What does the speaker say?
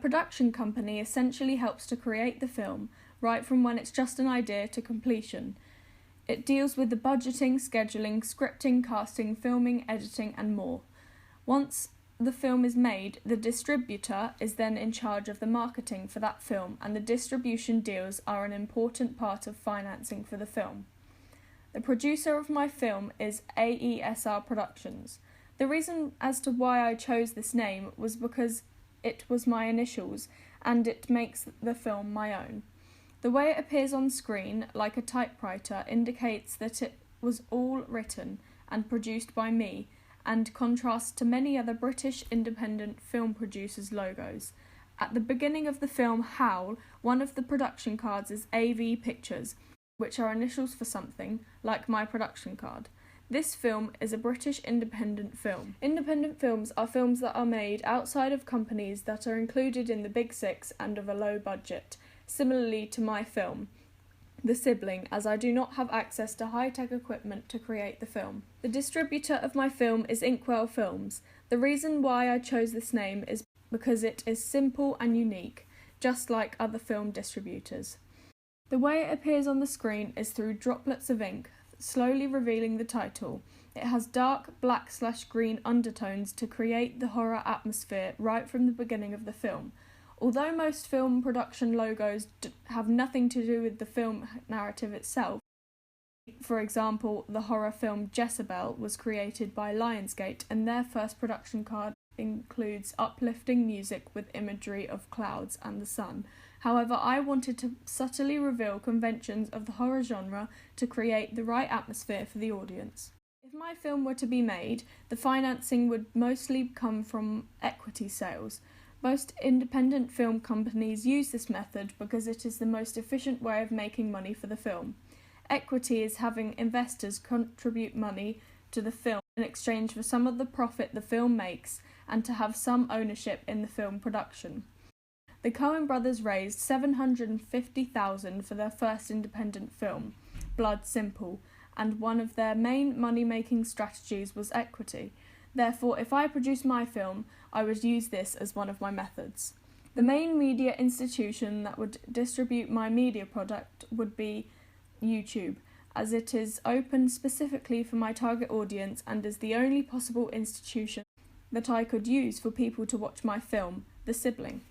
production company essentially helps to create the film, right from when it's just an idea to completion. It deals with the budgeting, scheduling, scripting, casting, filming, editing, and more. Once the film is made, the distributor is then in charge of the marketing for that film, and the distribution deals are an important part of financing for the film. The producer of my film is AESR Productions. The reason as to why I chose this name was because it was my initials, and it makes the film my own. The way it appears on screen, like a typewriter, indicates that it was all written and produced by me, and contrasts to many other British independent film producers' logos. At the beginning of the film Howl, one of the production cards is AV Pictures, which are initials for something, like my production card. This film is a British independent film. Independent films are films that are made outside of companies that are included in the Big Six and of a low budget, similarly to my film, The Sibling, as I do not have access to high-tech equipment to create the film. The distributor of my film is Inkwell Films. The reason why I chose this name is because it is simple and unique, just like other film distributors. The way it appears on the screen is through droplets of ink, slowly revealing the title. It has dark black/green undertones to create the horror atmosphere right from the beginning of the film. Although most film production logos have nothing to do with the film narrative itself, for example, the horror film Jezebel was created by Lionsgate, and their first production card includes uplifting music with imagery of clouds and the sun. However, I wanted to subtly reveal conventions of the horror genre to create the right atmosphere for the audience. If my film were to be made, the financing would mostly come from equity sales. Most independent film companies use this method because it is the most efficient way of making money for the film. Equity is having investors contribute money to the film in exchange for some of the profit the film makes and to have some ownership in the film production. The Coen brothers raised $750,000 for their first independent film, Blood Simple, and one of their main money-making strategies was equity. Therefore, if I produce my film, I would use this as one of my methods. The main media institution that would distribute my media product would be YouTube, as it is open specifically for my target audience and is the only possible institution that I could use for people to watch my film, The Sibling.